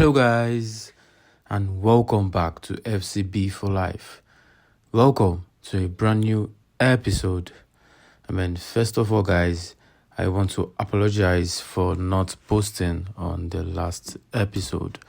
Hello, guys, and welcome back to FCB for Life. Welcome to a brand new episode. First of all, guys, I want to apologize for not posting on the last episode.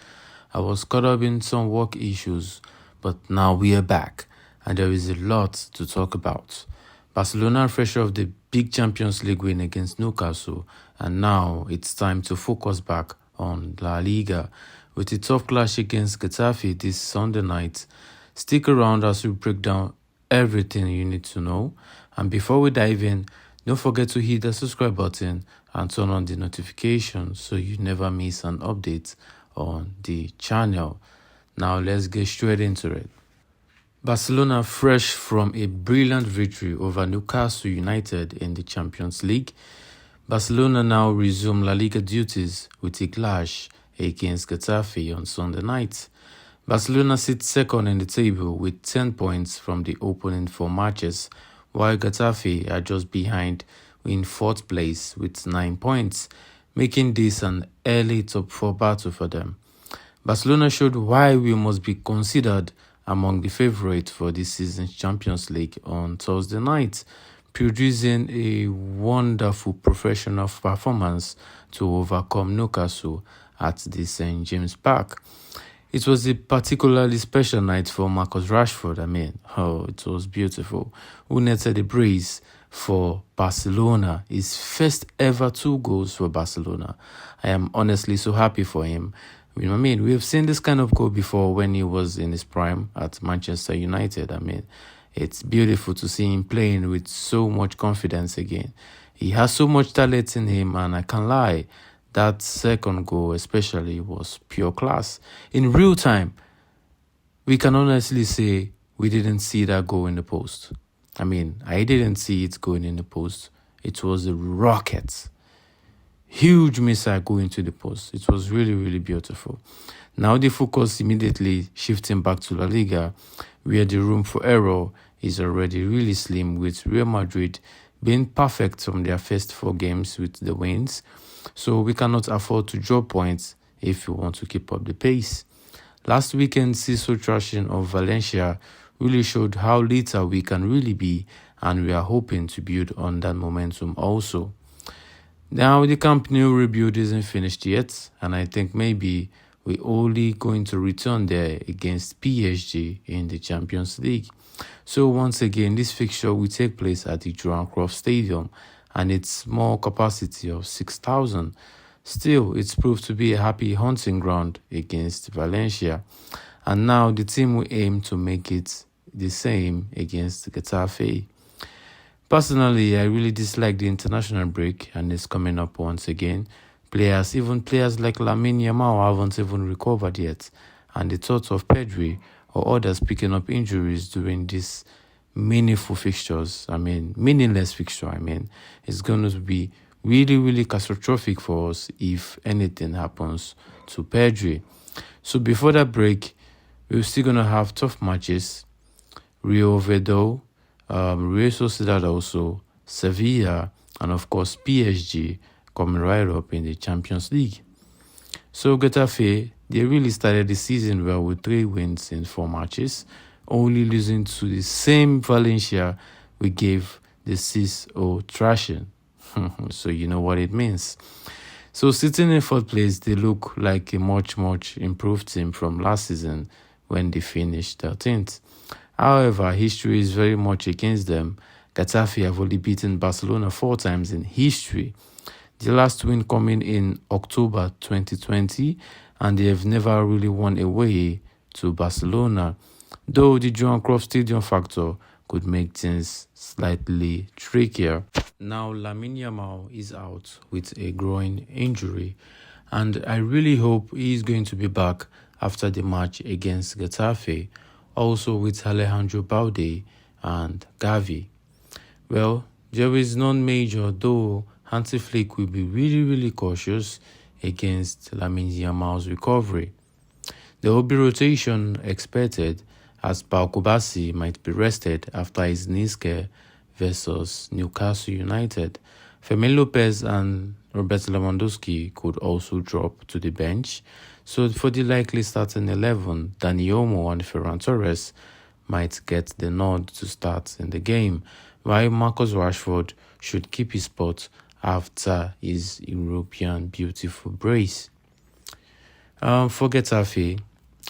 I was caught up in some work issues, but now we are back, and there is a lot to talk about. Barcelona are fresh off the big Champions League win against Newcastle, and now it's time to focus back on La Liga with a tough clash against Getafe this Sunday night. Stick around as we break down everything you need to know. And before we dive in, don't forget to hit the subscribe button and turn on the notifications so you never miss an update on the channel. Now let's get straight into it. Barcelona fresh from a brilliant victory over Newcastle United in the Champions League. Barcelona now resume La Liga duties with a clash against Getafe on Sunday night. Barcelona sits second in the table with 10 points from the opening 4 matches, while Getafe are just behind in 4th place with 9 points, making this an early top 4 battle for them. Barcelona showed why we must be considered among the favourites for this season's Champions League on Thursday night, producing a wonderful professional performance to overcome Newcastle at the St. James Park. It was a particularly special night for Marcus Rashford. It was beautiful. Who netted a brace for Barcelona, his first ever 2 goals for Barcelona. I am honestly so happy for him. We have seen this kind of goal before when he was in his prime at Manchester United. It's beautiful to see him playing with so much confidence again. He has so much talent in him, and I can't lie, that second goal especially was pure class. In real time, we can honestly say we didn't see that goal in the post. I didn't see it going in the post. It was a rocket. Huge missile going to the post. It was really, really beautiful. Now the focus immediately shifting back to La Liga, where the room for error is already really slim, with Real Madrid being perfect from their first 4 games with the wins. So we cannot afford to drop points if we want to keep up the pace. Last weekend's seesaw thrashing of Valencia really showed how little we can really be, and we are hoping to build on that momentum also. Now the Camp Nou rebuild isn't finished yet, and I think maybe we're only going to return there against PSG in the Champions League. So once again, this fixture will take place at the Johan Cruyff Stadium, and its small capacity of 6,000. Still, it's proved to be a happy hunting ground against Valencia, and now the team will aim to make it the same against Getafe. Personally, I really dislike the international break, and it's coming up once again. Players like Lamine Yamal haven't even recovered yet, and the thought of Pedri or others picking up injuries during this meaningless fixture, it's going to be really, really catastrophic for us if anything happens to Pedri. So before that break, we're still going to have tough matches. Real Oviedo, Real Sociedad also, Sevilla, and of course PSG coming right up in the Champions League. So Getafe, they really started the season well with 3 wins in 4 matches, only losing to the same Valencia we gave the 6-0 thrashing. So you know what it means. So sitting in 4th place, they look like a much, much improved team from last season when they finished 13th. However, history is very much against them. Getafe have only beaten Barcelona 4 times in history. The last win coming in October 2020, and they have never really won away to Barcelona, though the Johan Cruyff Stadium factor could make things slightly trickier. Now Lamine Yamal is out with a groin injury, and I really hope he is going to be back after the match against Getafe, also with Alejandro Balde and Gavi. Well, there is none major, though Hansi Flick will be really, really cautious against Lamine Yamal's recovery. There will be rotation expected, as Pau Kubasi might be rested after his knee scare versus Newcastle United. Fermin Lopez and Robert Lewandowski could also drop to the bench. So for the likely starting 11, Dani Olmo and Ferran Torres might get the nod to start in the game, while Marcus Rashford should keep his spot after his European beautiful brace. For Getafe,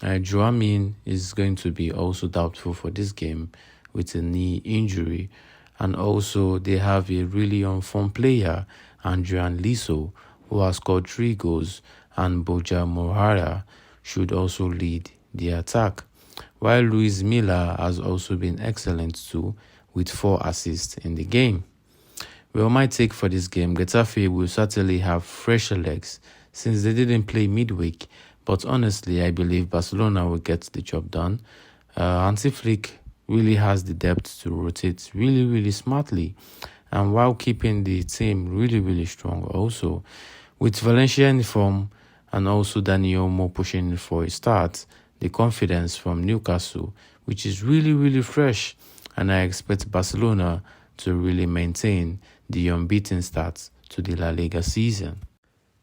Joamin is going to be also doubtful for this game with a knee injury. And also they have a really on-form player, Adrian Liso, who has scored 3 goals, and Boja Mohara should also lead the attack. While Luis Milla has also been excellent too, with 4 assists in the game. Well, my take for this game, Getafe will certainly have fresher legs since they didn't play midweek, but honestly, I believe Barcelona will get the job done. Hansi Flick really has the depth to rotate really smartly, and while keeping the team really strong also. With Valencia in form and also Dani Olmo pushing for a start, the confidence from Newcastle, which is really fresh, and I expect Barcelona to really maintain the unbeaten start to the La Liga season.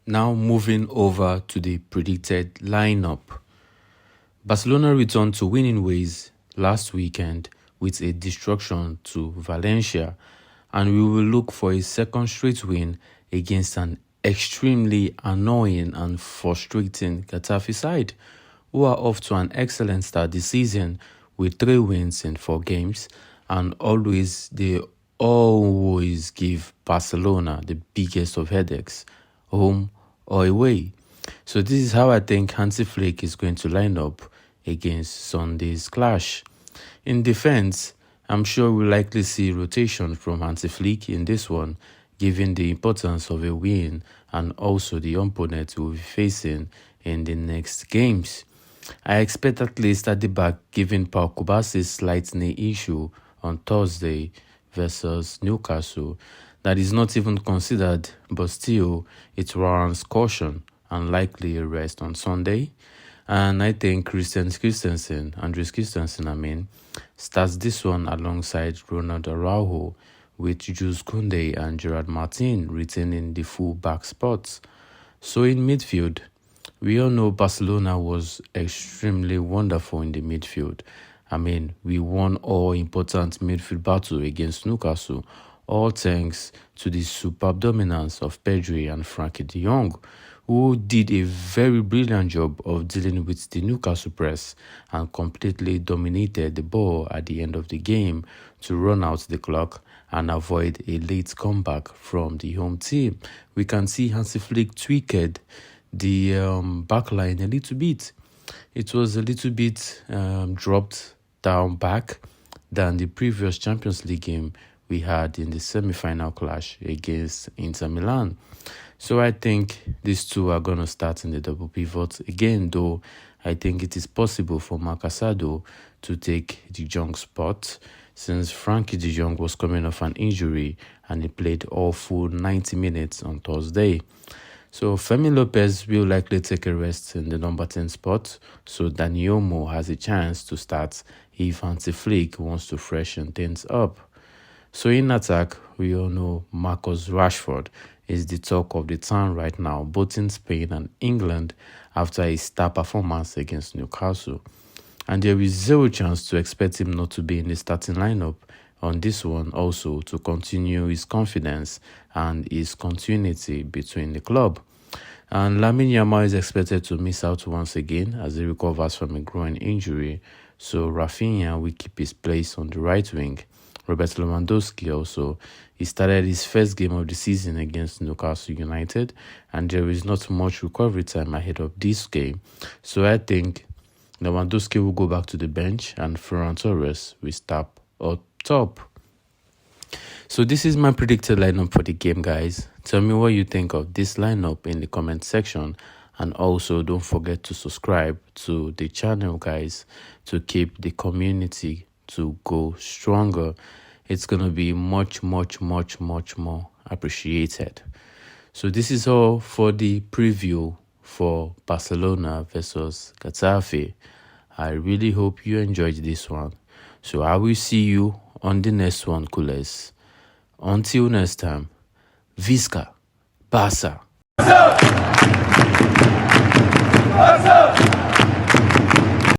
Now moving over to the predicted lineup. Barcelona returned to winning ways last weekend with a destruction to Valencia, and we will look for a second straight win against an extremely annoying and frustrating Getafe side, who are off to an excellent start this season with 3 wins in 4 games, and they always give Barcelona the biggest of headaches, home or away. So this is how I think Hansi Flick is going to line up against Sunday's clash. In defense, I'm sure we'll likely see rotation from Hansi Flick in this one, given the importance of a win and also the opponent we'll be facing in the next games. I expect at least at the back, given Pau Kubasi's slight knee issue on Thursday versus Newcastle, that is not even considered, but still it warrants caution and likely a rest on Sunday. And I think Andres Christensen, starts this one alongside Ronald Araujo, with Jules Koundé and Gerard Martin retaining the full back spots. So in midfield, we all know Barcelona was extremely wonderful in the midfield. We won all important midfield battle against Newcastle, all thanks to the superb dominance of Pedri and Frankie de Jong, who did a very brilliant job of dealing with the Newcastle press and completely dominated the ball at the end of the game to run out the clock and avoid a late comeback from the home team. We can see Hansi Flick tweaked the backline a little bit. It was a little bit dropped down back than the previous Champions League game we had in the semi-final clash against Inter Milan. So I think these two are going to start in the double pivot again, though I think it is possible for Marc Asado to take de Jong's spot, since Frankie de Jong was coming off an injury and he played all full 90 minutes on Thursday. So Fermin Lopez will likely take a rest in the number 10 spot, so Dani Olmo has a chance to start if Hansi Flick wants to freshen things up. So in attack, we all know Marcus Rashford is the talk of the town right now, both in Spain and England, after his star performance against Newcastle. And there is zero chance to expect him not to be in the starting lineup on this one, also to continue his confidence and his continuity between the club. And Lamine Yamal is expected to miss out once again as he recovers from a groin injury, so Rafinha will keep his place on the right wing. Robert Lewandowski also, he started his first game of the season against Newcastle United, and there is not much recovery time ahead of this game. So I think Lewandowski will go back to the bench and Ferran Torres will start up top. So this is my predicted lineup for the game, guys. Tell me what you think of this lineup in the comment section, and also don't forget to subscribe to the channel, guys, to keep the community to go stronger. It's gonna be much more appreciated. So this is all for the preview for Barcelona versus Getafe. I really hope you enjoyed this one. So I will see you on the next one, coolers. Until next time, Visca, Barça.